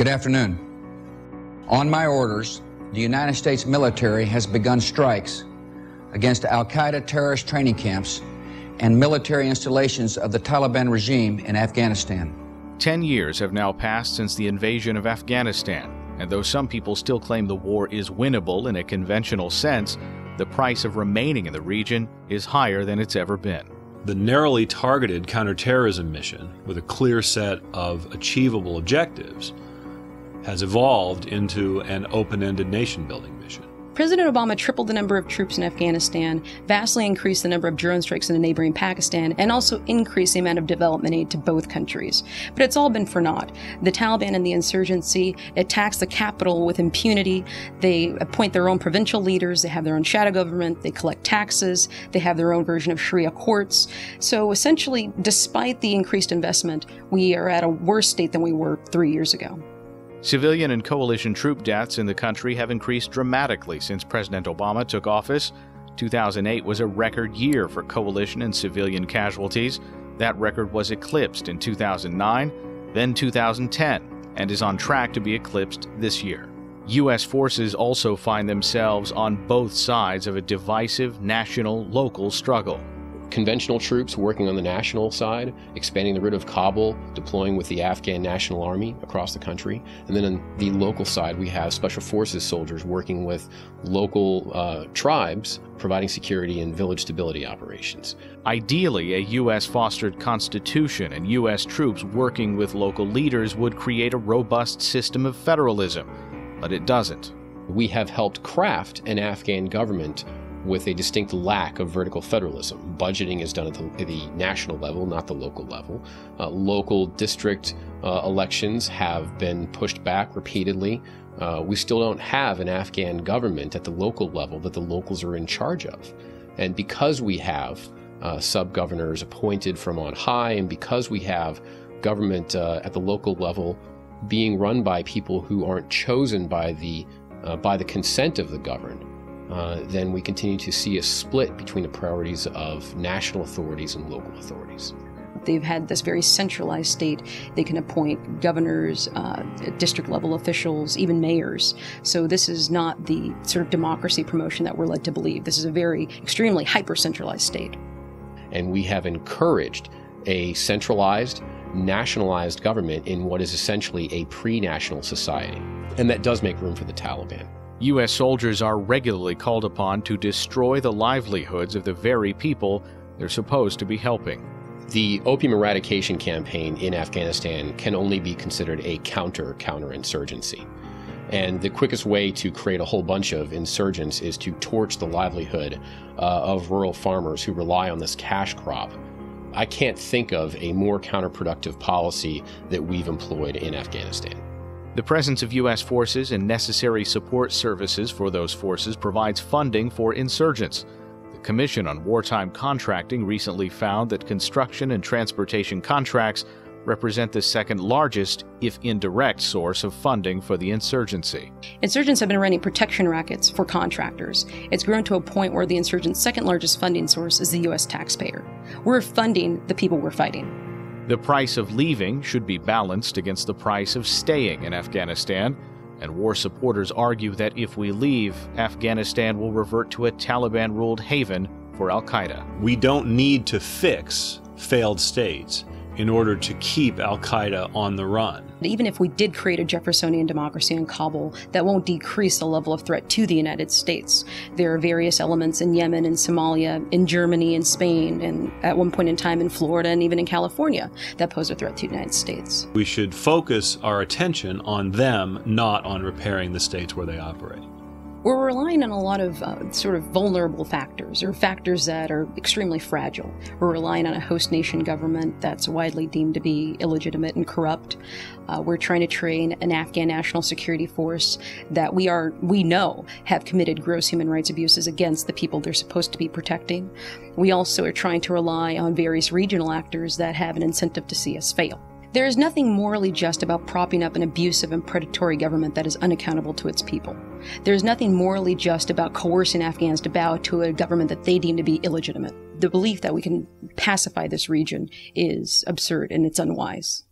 Good afternoon. On my orders, the United States military has begun strikes against al Qaeda terrorist training camps and military installations of the Taliban regime in Afghanistan. 10 years have now passed since the invasion of Afghanistan, and though some people still claim the war is winnable in a conventional sense, the price of remaining in the region is higher than it's ever been. The narrowly targeted counterterrorism mission, with a clear set of achievable objectives, has evolved into an open-ended nation-building mission. President Obama tripled the number of troops in Afghanistan, vastly increased the number of drone strikes in the neighboring Pakistan, and also increased the amount of development aid to both countries. But it's all been for naught. The Taliban and the insurgency attacks the capital with impunity. They appoint their own provincial leaders. They have their own shadow government. They collect taxes. They have their own version of Sharia courts. So essentially, despite the increased investment, we are at a worse state than we were 3 years ago. Civilian and coalition troop deaths in the country have increased dramatically since President Obama took office. 2008 was a record year for coalition and civilian casualties. That record was eclipsed in 2009, then 2010, and is on track to be eclipsed this year. U.S. forces also find themselves on both sides of a divisive national-local struggle. Conventional troops working on the national side, expanding the rid of Kabul, deploying with the Afghan National Army across the country. And then on the local side, we have special forces soldiers working with local tribes, providing security and village stability operations. Ideally, a U.S.-fostered constitution and U.S. troops working with local leaders would create a robust system of federalism, but it doesn't. We have helped craft an Afghan government with a distinct lack of vertical federalism. Budgeting is done at the national level, not the local level. Local district elections have been pushed back repeatedly. We still don't have an Afghan government at the local level that the locals are in charge of. And because we have sub-governors appointed from on high, and because we have government at the local level being run by people who aren't chosen by the consent of the governed, then we continue to see a split between the priorities of national authorities and local authorities. They've had this very centralized state. They can appoint governors, district-level officials, even mayors. So this is not the sort of democracy promotion that we're led to believe. This is a very extremely hyper-centralized state. And we have encouraged a centralized, nationalized government in what is essentially a pre-national society. And that does make room for the Taliban. U.S. soldiers are regularly called upon to destroy the livelihoods of the very people they're supposed to be helping. The opium eradication campaign in Afghanistan can only be considered a counterinsurgency. And the quickest way to create a whole bunch of insurgents is to torch the livelihood of rural farmers who rely on this cash crop. I can't think of a more counterproductive policy that we've employed in Afghanistan. The presence of U.S. forces and necessary support services for those forces provides funding for insurgents. The Commission on Wartime Contracting recently found that construction and transportation contracts represent the second largest, if indirect, source of funding for the insurgency. Insurgents have been running protection rackets for contractors. It's grown to a point where the insurgents' second largest funding source is the U.S. taxpayer. We're funding the people we're fighting. The price of leaving should be balanced against the price of staying in Afghanistan, and war supporters argue that if we leave, Afghanistan will revert to a Taliban-ruled haven for al Qaeda. We don't need to fix failed states in order to keep al Qaeda on the run. Even if we did create a Jeffersonian democracy in Kabul, that won't decrease the level of threat to the United States. There are various elements in Yemen and Somalia, in Germany and Spain, and at one point in time in Florida and even in California that pose a threat to the United States. We should focus our attention on them, not on repairing the states where they operate. We're relying on a lot of sort of vulnerable factors, or factors that are extremely fragile. We're relying on a host nation government that's widely deemed to be illegitimate and corrupt. We're trying to train an Afghan national security force that we know have committed gross human rights abuses against the people they're supposed to be protecting. We also are trying to rely on various regional actors that have an incentive to see us fail. There is nothing morally just about propping up an abusive and predatory government that is unaccountable to its people. There is nothing morally just about coercing Afghans to bow to a government that they deem to be illegitimate. The belief that we can pacify this region is absurd and it's unwise.